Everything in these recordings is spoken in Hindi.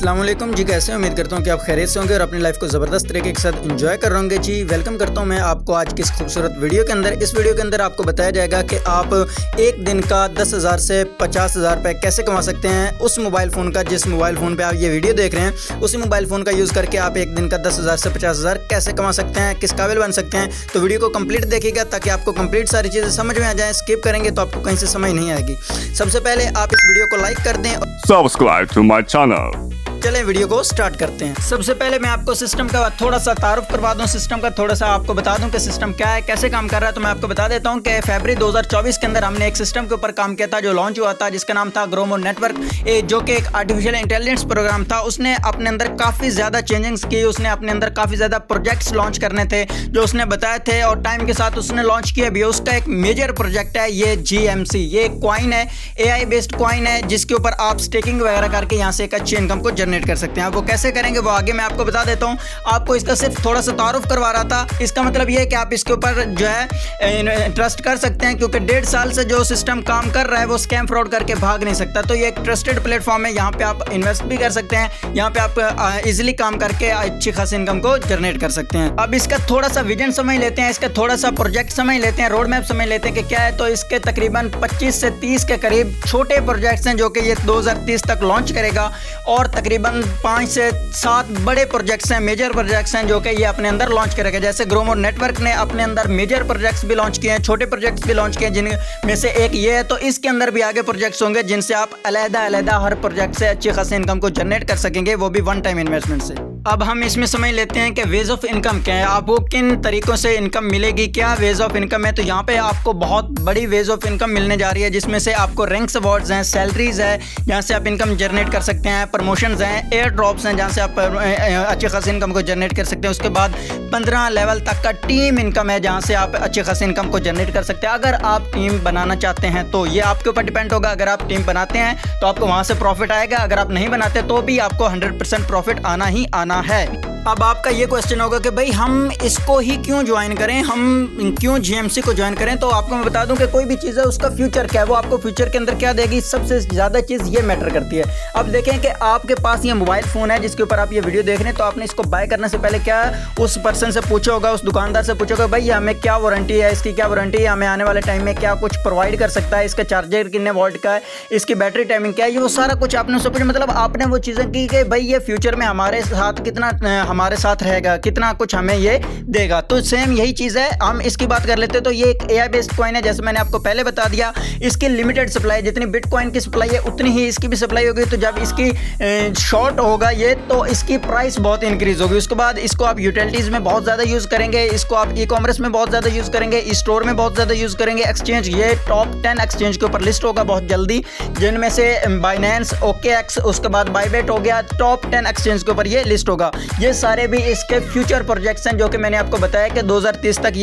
अस्सलाम वालेकुम जी, कैसे उम्मीद करता हूँ कि आप खैरियत से होंगे और अपनी लाइफ को ज़बरदस्त तरीके के साथ एंजॉय कर रहे होंगे। जी वेलकम करता हूँ मैं आपको आज की इस खूबसूरत वीडियो के अंदर। इस वीडियो के अंदर आपको बताया जाएगा कि आप एक दिन का 10,000 से 50,000 रुपये कैसे कमा सकते हैं उस मोबाइल फ़ोन का, जिस मोबाइल फ़ोन पर आप ये वीडियो देख रहे हैं उसी मोबाइल फ़ोन का यूज़ करके आप एक दिन का 10,000 से 50,000 कैसे कमा सकते हैं, किस काबिल बन सकते हैं। तो वीडियो को कंप्लीट देखिएगा ताकि आपको कंप्लीट सारी चीज़ें समझ में आ जाएँ। स्किप करेंगे तो आपको कहीं से समझ नहीं आएगी। सबसे पहले आप इस वीडियो को लाइक कर दें। Subscribe to my channel. चलें वीडियो को स्टार्ट करते हैं। सबसे पहले मैं आपको सिस्टम का थोड़ा सा तारुफ करवा दूं, सिस्टम का थोड़ा सा आपको बता दूं कि सिस्टम क्या है, कैसे काम कर रहा है। तो मैं आपको बता देता हूं कि फरवरी 2024 के अंदर हमने एक सिस्टम के ऊपर काम किया था जो लॉन्च हुआ था, जिसका नाम था ग्रोमो नेटवर्क, जो कि एक आर्टिफिशियल इंटेलिजेंस प्रोग्राम था। उसने अपने अंदर काफ़ी ज़्यादा चेंजिंग्स की, उसने अपने अंदर काफ़ी ज़्यादा प्रोजेक्ट्स लॉन्च करने थे जो उसने बताए थे और टाइम के साथ उसने लॉन्च किया भी। उसका एक मेजर प्रोजेक्ट है ये GMC, ये एक कॉइन है, AI बेस्ड कॉइन है, जिसके ऊपर आप स्टेकिंग वगैरह करके यहाँ से एक अच्छी इनकम को जनरेट कर सकते हैं। वो कैसे करेंगे वो आगे मैं आपको बता देता हूँ। आपको इसका सिर्फ थोड़ा सा तारुफ करवा रहा था। इसका मतलब ये है कि आप इसके ऊपर जो है ट्रस्ट कर सकते हैं, क्योंकि 1.5 साल से जो सिस्टम काम कर रहा है वो स्कैम फ्रॉड करके भाग नहीं सकता। तो ये एक ट्रस्टेड प्लेटफॉर्म है, यहाँ पे आप इन्वेस्ट भी कर सकते हैं, यहाँ पे आप इजीली काम करके अच्छी खासी इनकम को जनरेट कर सकते हैं। अब इसका थोड़ा सा विजन समझ लेते हैं, इसका थोड़ा सा प्रोजेक्ट समझ लेते हैं, रोड मैप समझ लेते हैं कि क्या है। तो इसके तकरीबन 25 से 30 के करीब छोटे प्रोजेक्ट्स हैं जो कि ये 2030 तक लॉन्च करेगा, और तकरीबन 5 से 7 बड़े प्रोजेक्ट्स हैं, मेजर प्रोजेक्ट्स हैं जो कि ये अपने अंदर लॉन्च करेगा। जैसे ग्रोमो नेटवर्क ने अपने अंदर मेजर प्रोजेक्ट्स भी लॉन्च किए हैं, छोटे प्रोजेक्ट्स भी लॉन्च किए हैं, जिनमें से एक ये है। तो इसके अंदर भी आगे प्रोजेक्ट्स होंगे जिनसे आप अलग-अलग हर प्रोजेक्ट से अच्छी खासी इनकम को जनरेट कर सकेंगे, वो भी वन टाइम इन्वेस्टमेंट से। अब हम इसमें समझ लेते हैं कि वेज ऑफ इनकम क्या है, आपको किन तरीकों से इनकम मिलेगी, क्या वेज ऑफ इनकम है। तो यहाँ पे आपको बहुत बड़ी वेज ऑफ इनकम मिलने जा रही है, जिसमें से आपको रैंक्स अवार्ड्स हैं, सैलरीज है जहाँ से आप इनकम जनरेट कर सकते हैं, प्रमोशंस हैं, एयर ड्रॉप्स हैं जहाँ से आप अच्छी खासी इनकम को जनरेट कर सकते हैं। उसके बाद 15 लेवल तक का टीम इनकम है जहाँ से आप अच्छी खासी इनकम को जनरेट कर सकते हैं। अगर आप टीम बनाना चाहते हैं तो ये आपके ऊपर डिपेंड होगा। अगर आप टीम बनाते हैं तो आपको वहाँ से प्रॉफिट आएगा, अगर आप नहीं बनाते तो भी आपको 100% प्रॉफिट आना ही आना है। अब आपका ये क्वेश्चन होगा कि भाई हम इसको ही क्यों ज्वाइन करें, हम क्यों GMC को ज्वाइन करें। तो आपको मैं बता दूं कि कोई भी चीज़ है उसका फ्यूचर क्या है, वो आपको फ्यूचर के अंदर क्या देगी, सबसे ज़्यादा चीज़ ये मैटर करती है। अब देखें कि आपके पास ये मोबाइल फ़ोन है जिसके ऊपर आप ये वीडियो देख रहे हैं, तो आपने इसको बाय करने से पहले क्या उस पर्सन से पूछा होगा, उस दुकानदार से पूछा होगा भाई हमें क्या वारंटी है, इसकी क्या वारंटी है, हमें आने वाले टाइम में क्या कुछ प्रोवाइड कर सकता है, इसका चार्जर कितने वोल्ट का है, इसकी बैटरी टाइमिंग क्या है, ये वो सारा कुछ आपने उससे पूछा। मतलब आपने वो चीज़ें की कि भाई ये फ्यूचर में हमारे साथ कितना हमारे साथ रहेगा, कितना कुछ हमें ये देगा। तो सेम यही चीज़ है, हम इसकी बात कर लेते हैं। तो ये एक AI बेस्ड कॉइन है, जैसे मैंने आपको पहले बता दिया। इसकी लिमिटेड सप्लाई, जितनी बिटकॉइन की सप्लाई है उतनी ही इसकी भी सप्लाई होगी। तो जब इसकी शॉर्ट होगा ये, तो इसकी प्राइस बहुत इंक्रीज होगी। उसके बाद इसको आप यूटिलिटीज़ में बहुत ज़्यादा यूज़ करेंगे, इसको आप ई-कॉमर्स में बहुत ज़्यादा यूज़ करेंगे, स्टोर में बहुत ज़्यादा यूज़ करेंगे। एक्सचेंज, ये टॉप 10 एक्सचेंज के ऊपर लिस्ट होगा बहुत जल्दी, जिनमें से बाइनेंस, OKX, उसके बाद बाइबेट हो गया, टॉप 10 एक्सचेंज के ऊपर ये लिस्ट होगा। ये सारे भी इसके फ्यूचर प्रोजेक्ट्स हैं जो कि मैंने आपको बताया कि 2030 तक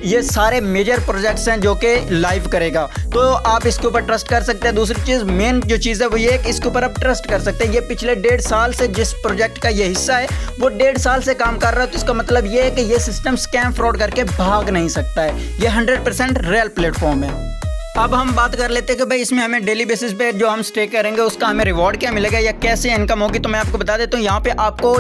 ये सारे मेजर प्रोजेक्ट्स हैं जो कि लाइव करेगा। तो आप इसके ऊपर ट्रस्ट कर सकते हैं। दूसरी चीज़, मेन जो चीज़ है वो ये है कि इसके ऊपर आप ट्रस्ट कर सकते हैं। ये पिछले 1.5 साल से जिस प्रोजेक्ट का ये हिस्सा है वो 1.5 साल से काम कर रहा है, तो इसका मतलब ये है कि ये सिस्टम स्कैम फ्रॉड करके भाग नहीं सकता है। ये 100% रियल प्लेटफॉर्म है। अब हम बात कर लेते हैं कि भाई इसमें हमें डेली बेसिस पे जो हम स्टे करेंगे उसका हमें रिवॉर्ड क्या मिलेगा या कैसे इनकम होगी। तो मैं आपको बता देता हूँ, यहाँ पे आपको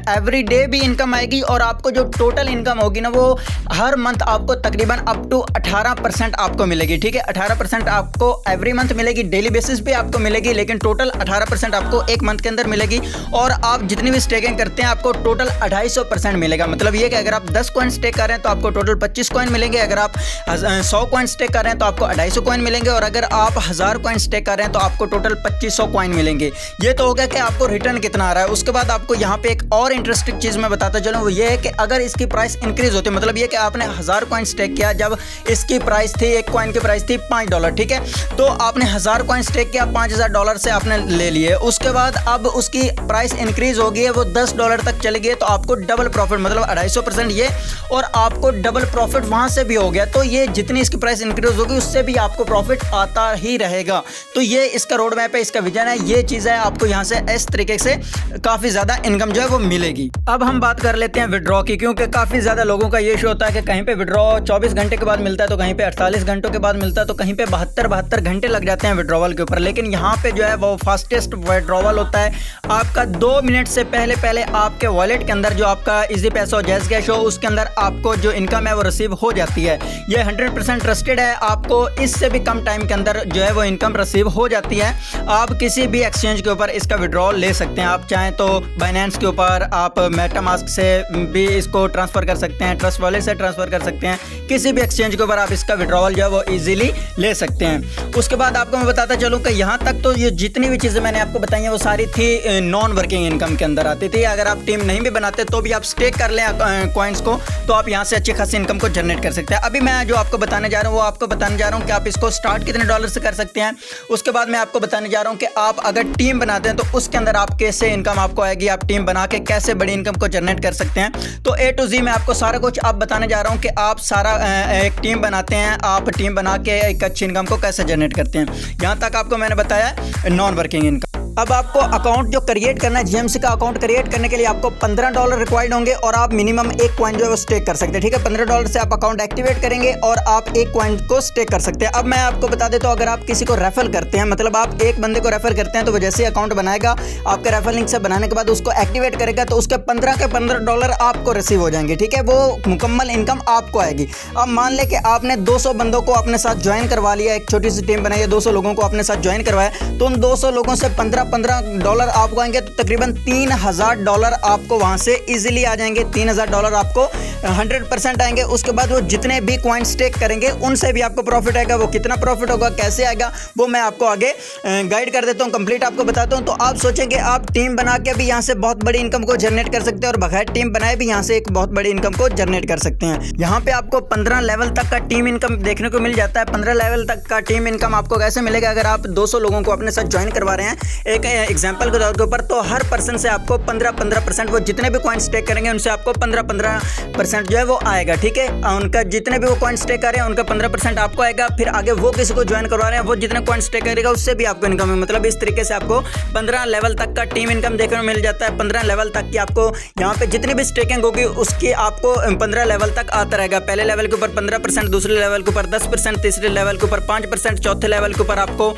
एवरी डे भी इनकम आएगी, और आपको जो टोटल इनकम होगी ना वो हर मंथ आपको तकरीबन अप टू 18% आपको मिलेगी। ठीक है, 18% आपको एवरी मंथ मिलेगी, डेली बेसिस पे आपको मिलेगी, लेकिन टोटल 18% आपको एक मंथ के अंदर मिलेगी। और आप जितनी भी स्टेकिंग करते हैं आपको टोटल 250% मिलेगा। मतलब ये कि अगर आप 10 कॉइन स्टेक कर रहे हैं तो आपको टोटल 25 कॉइन मिलेंगे, अगर आप 100 कॉइन स्टेक कर रहे हैं तो आपको 250 कॉइन मिलेंगे, और अगर आप 1000 कॉइन स्टेक कर रहे हैं तो आपको टोटल 2500 कॉइन मिलेंगे। ये तो हो गया कि आपको रिटर्न कितना आ रहा है। उसके बाद आपको यहाँ पे एक और इंटरेस्टिंग चीज़ मैं बताता चलूँ, वो ये है कि अगर इसकी प्राइस इंक्रीज होती है, मतलब ये कि आपने 1000 कॉइन स्टेक किया, जब इसकी प्राइस थी, एक कॉइन की प्राइस थी $5, ठीक है, तो आपने 1000 कॉइन स्टेक किया, $5000 से आपने ले लिए। उसके बाद अब उसकी प्राइस इंक्रीज हो गई है, वो $10 तक चली गई, तो आपको डबल प्रॉफिट, मतलब 250% ये, और आपको डबल प्रॉफिट वहाँ से भी हो गया। तो ये जितनी इसकी प्राइस इंक्रीज होगी उससे भी आपको प्रॉफिट आता ही रहेगा। तो ये इसका रोड मैप है, इसका विजन है, ये चीज़ है, आपको यहाँ से इस तरीके से काफ़ी ज़्यादा इनकम जो है वो मिलेगी। अब हम बात कर लेते हैं विड्रॉ की, क्योंकि काफ़ी ज़्यादा लोगों का ये इशू होता है कि कहीं पे विड्रॉ 24 घंटे के बाद मिलता है, तो कहीं पे 48 घंटों के बाद मिलता है, तो कहीं पे 72 घंटे लग जाते हैं विड्रॉवल के ऊपर। लेकिन यहाँ पे जो है वो फास्टेस्ट विड्रॉवल होता है, आपका 2 मिनट से पहले आपके वॉलेट के अंदर जो आपका इजी पैसा हो, जैस कैश हो, उसके अंदर आपको जो इनकम है वो रिसीव हो जाती है। ये 100% ट्रस्टेड है, आपको इससे भी कम टाइम के अंदर जो है वो इनकम रिसीव हो जाती है। आप किसी भी एक्सचेंज के ऊपर इसका विड्रॉल ले सकते हैं, आप चाहें तो बाइनेंस के ऊपर, आप मेटामास्क से भी इसको ट्रांसफ़र कर सकते हैं, ट्रस्ट वॉलेट से ट्रांसफ़र कर सकते हैं, किसी भी एक्सचेंज के ऊपर आप इसका विड्रॉल जो है वो ईजिली ले सकते हैं। उसके बाद आपको मैं बताता चलूँ कि यहाँ तक तो ये जितनी भी चीज़ें मैंने आपको बताई हैं वो सारी थी नॉन वर्किंग इनकम के अंदर आती थी। अगर आप टीम नहीं भी बनाते तो भी आप स्टेक कर लें कॉइन्स को, तो आप यहाँ से अच्छी खासी इनकम को जनरेट कर सकते हैं। अभी मैं जो आपको बताने जा रहा हूँ वो आपको बताने जा रहा हूँ कि आप इसको स्टार्ट कितने डॉलर से कर सकते हैं। उसके बाद मैं आपको बताने जा रहा हूँ कि आप अगर टीम बनाते हैं तो उसके अंदर आप कैसे इनकम आपको आएगी, आप टीम बना के कैसे बड़ी इनकम को जनरेट कर सकते हैं। तो A to Z मैं आपको सारा कुछ आप बताने जा रहा हूँ कि आप सारा एक टीम बनाते हैं, आप टीम बना के एक अच्छी इनकम को कैसे जनरेट करते हैं। यहाँ तक आपको मैंने बताया नॉन वर्किंग इनकम। अब आपको अकाउंट जो क्रिएट करना है, GMC का अकाउंट क्रिएट करने के लिए आपको $15 रिक्वायर्ड होंगे और आप मिनिमम एक कॉइन जो है वो स्टेक कर सकते हैं। ठीक है, $15 से आप अकाउंट एक्टिवेट करेंगे और आप एक कॉइन को स्टेक कर सकते हैं। अब मैं आपको बता देता हूँ, अगर आप किसी को रेफर करते हैं, मतलब आप एक बंदे को रेफर करते हैं, तो वो जैसे ही अकाउंट बनाएगा, आपके रेफर लिंक से बनाने के बाद उसको एक्टिवेट करेगा, तो उसके 15 के $15 आपको रिसीव हो जाएंगे। ठीक है, वो मुकम्मल इनकम आपको आएगी। अब मान लें कि आपने 200 बंदों को अपने साथ ज्वाइन करवा लिया, एक छोटी सी टीम बनाई है, 200 लोगों को अपने साथ ज्वाइन करवाया, तो उन 200 लोगों से $15 आपको आएंगे, तो तकरीबन $3000 आपको वहां से इजीली आ जाएंगे। $3000 आपको 100% आएंगे। उसके बाद वो जितने भी कॉइन स्टेक करेंगे उनसे भी आपको प्रॉफिट आएगा। वो कितना प्रॉफिट होगा, कैसे आएगा, वो मैं आपको आगे गाइड कर देता हूँ, कंप्लीट आपको बताता हूँ। तो आप सोचेंगे आप टीम बना के भी यहाँ से बहुत बड़ी इनकम को जनरेट कर सकते हैं और बगैर टीम बनाए भी यहाँ से एक बहुत बड़ी इनकम को जनरेट कर सकते हैं। यहाँ पे आपको 15 लेवल तक का टीम इनकम देखने को मिल जाता है। 15 लेवल तक का टीम इनकम आपको कैसे मिलेगा, अगर आप 200 लोगों को अपने साथ ज्वाइन करवा रहे हैं एक एग्जाम्पल के तौर के ऊपर, तो हर पर्सन से आपको 15% वो जितने भी कॉइन स्टेक करेंगे उनसे आपको 15% जो है वो आएगा। ठीक है, उनका जितने भी वो कॉइन स्टेक कर रहे हैं उनका 15% आपको आएगा। फिर आगे वो किसी को ज्वाइन करवा रहे हैं, वो जितने कॉइन स्टेक करेगा उससे भी आपको इनकम है। मतलब इस तरीके से आपको 15 लेवल तक का टीम इनकम देखने को मिल जाता है। 15 लेवल तक की आपको यहाँ पे जितनी भी स्टेकिंग होगी उसकी आपको 15 लेवल तक आता रहेगा। पहले लेवल के ऊपर 15%, दूसरे लेवल के ऊपर 10%, तीसरे लेवल के ऊपर 5%, चौथे लेवल के ऊपर आपको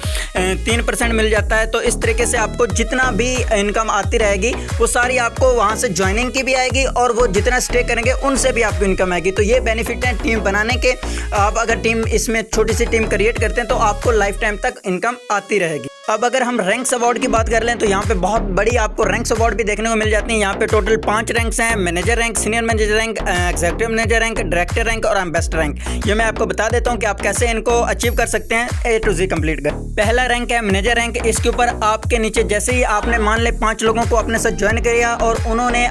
3% मिल जाता है। तो इस तरीके से आपको जितना भी इनकम आती रहेगी वो सारी आपको वहां से ज्वाइनिंग की भी आएगी और वो जितना स्टे करेंगे उनसे भी आपको इनकम आएगी। तो ये बेनिफिट है टीम बनाने के। आप अगर टीम इसमें छोटी सी टीम क्रिएट करते हैं तो आपको लाइफ टाइम तक इनकम आती रहेगी। अब अगर हम रैंक्स अवार्ड की बात कर लें तो यहाँ पे बहुत बड़ी आपको रैंक्स अवार्ड भी देखने को मिल जाती हैं। यहाँ पे टोटल 5 रैंक्स हैं, manager rank, senior manager rank, executive manager rank, director rank और एम्बेसडर रैंक। ये मैं आपको बता देता हूँ कि आप कैसे इनको अचीव कर सकते हैं A to Z कंप्लीट कर। पहला रैंक है मैनेजर रैंक। इसके ऊपर आपके नीचे जैसे ही आपने मान ले 5 लोगों को अपने साथ ज्वाइन किया और उन्होंने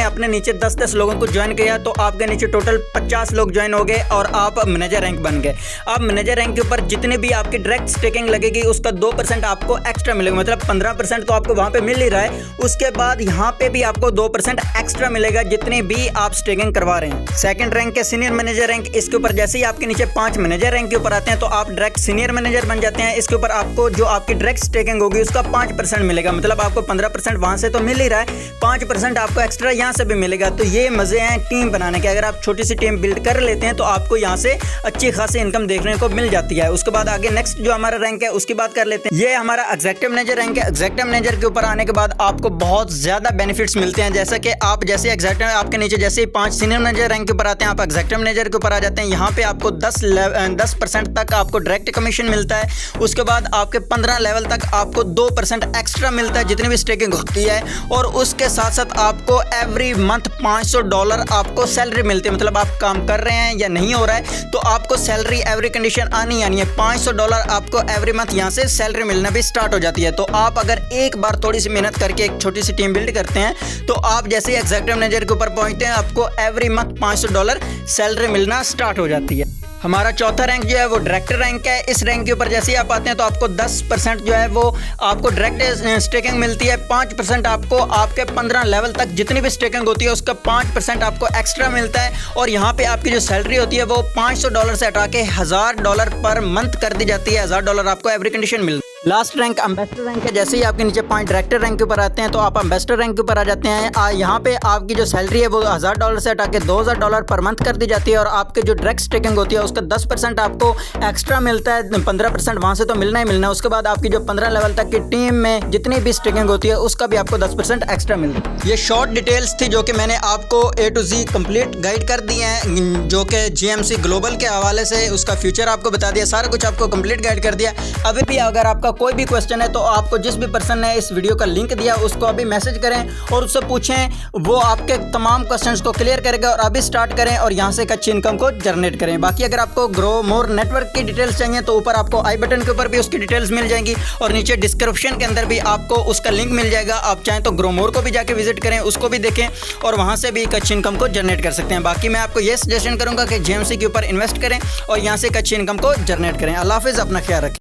अपने नीचे 10-10 लोगों को ज्वाइन किया, तो आपके नीचे टोटल 50 लोग ज्वाइन हो गए और आप मैनेजर रैंक बन गए। अब मैनेजर रैंक के ऊपर जितनी भी आपकी डायरेक्ट स्टेकिंग लगेगी उसका 2% आपको एक्स्ट्रा मिलेगा, मतलब 15% तो आपको वहां पे मिल ही रहा है। उसके बाद यहाँ पे भी आपको 2% एक्स्ट्रा मिलेगा जितनी भी आप स्टेकिंग करवा रहे हैं। सेकंड रैंक है सीनियर मैनेजर रैंक। इसके ऊपर जैसे ही आपके नीचे 5 मैनेजर रैंक के ऊपर आते हैं तो आप डायरेक्ट सीनियर मैनेजर बन जाते हैं। इसके ऊपर आपको जो आपकी डायरेक्ट स्टेकिंग होगी उसका 5% मिलेगा, मतलब आपको 15% वहां से तो मिल ही रहा है, 5% आपको एक्स्ट्रा यहाँ से भी मिलेगा। तो ये मजे हैं टीम बनाने के। अगर आप छोटी सी टीम बिल्ड कर लेते हैं तो आपको यहाँ से अच्छी खासी इनकम देखने को मिल जाती है। उसके बाद आगे नेक्स्ट जो हमारा रैंक है उसकी बात कर लेते हैं। ये हमारा एग्जीक्यूटिव मैनेजर रैंक है। एग्जीक्यूटिव मैनेजर के ऊपर आने के बाद आपको बहुत ज्यादा बेनिफिट्स मिलते हैं, जैसा कि आप जैसे एग्जीक्यूटिव आपके नीचे जैसे ही 5 सीनियर मैनेजर रैंक के ऊपर आते हैं, आप एग्जीक्यूटिव मैनेजर के ऊपर आ जाते हैं। यहाँ पे आपको 10% तक आपको डायरेक्ट कमीशन मिलता है। उसके बाद आपके 15 लेवल तक आपको 2% एक्स्ट्रा मिलता है जितनी भी स्टेकिंग होती है। और उसके साथ साथ आपको एवरी मंथ $500 आपको सैलरी मिलती है, मतलब आप काम कर रहे हैं या नहीं हो रहा है तो आपको सैलरी एवरी कंडीशन आनी है। $500 आपको एवरी मंथ यहाँ से सैलरी मिलना भी स्टार्ट हो जाती है। तो आप अगर एक बार थोड़ी सी मेहनत करके एक छोटी सी टीम बिल्ड करते हैं तो आप जैसे ही एग्जीक्यूटिव मैनेजर के ऊपर पहुंचते हैं आपको एवरी मंथ $500 सैलरी मिलना स्टार्ट हो जाती है। हमारा चौथा रैंक जो है वो डायरेक्टर रैंक है। इस रैंक के ऊपर जैसे ही आप आते हैं तो आपको 10% जो है वो आपको डायरेक्ट स्टेकिंग मिलती है। 5% आपको आपके 15 लेवल तक जितनी भी स्टेकिंग होती है उसका 5% आपको एक्स्ट्रा मिलता है। और यहाँ पे आपकी जो सैलरी होती है वो $500 से हटा के $1000 पर मंथ कर दी जाती है। $1000 आपको एवरी कंडीशन मिलता है। लास्ट रैंक एम्बेसडर रैंक है। जैसे ही आपके नीचे पॉइंट डायरेक्टर रैंक के ऊपर आते हैं तो आप एम्बेसडर रैंक के ऊपर आ जाते हैं। यहाँ पे आपकी जो सैलरी है वो $1000 से हटा के $2000 पर मंथ कर दी जाती है। और आपके जो डायरेक्ट स्टेकिंग होती है उसका 10% आपको एक्स्ट्रा मिलता है। 15% वहाँ से तो मिलना ही मिलना है। उसके बाद आपकी जो 15 लेवल तक की टीम में जितनी भी स्टेकिंग होती है उसका भी आपको 10% एक्स्ट्रा मिलता है। ये शॉर्ट डिटेल्स थी जो कि मैंने आपको A to Z complete guide कर दी हैं, जो कि GMC ग्लोबल के हवाले से उसका फ्यूचर आपको बता दिया, सारा कुछ आपको कंप्लीट गाइड कर दिया। अभी भी अगर आपका कोई भी क्वेश्चन है तो आपको जिस भी पर्सन ने इस वीडियो का लिंक दिया उसको अभी मैसेज करें और उससे पूछें, वो आपके तमाम क्वेश्चंस को क्लियर करेगा। और अभी स्टार्ट करें और यहाँ से एक अच्छी इनकम को जनरेट करें। बाकी अगर आपको ग्रो मोर नेटवर्क की डिटेल्स चाहिए तो ऊपर आपको आई बटन के ऊपर भी उसकी डिटेल्स मिल जाएंगी और नीचे डिस्क्रिप्शन के अंदर भी आपको उसका लिंक मिल जाएगा। आप चाहें तो ग्रो मोर को भी जाके विजिट करें, उसको भी देखें और वहाँ से भी एक अच्छी इनकम को जनरेट कर सकते हैं। बाकी मैं आपको ये सजेशन करूँगा कि GMC के ऊपर इन्वेस्ट करें और यहाँ से एक अच्छी इनकम को जनरेट करें। अल्लाह हाफिज़, अपना ख्याल रखें।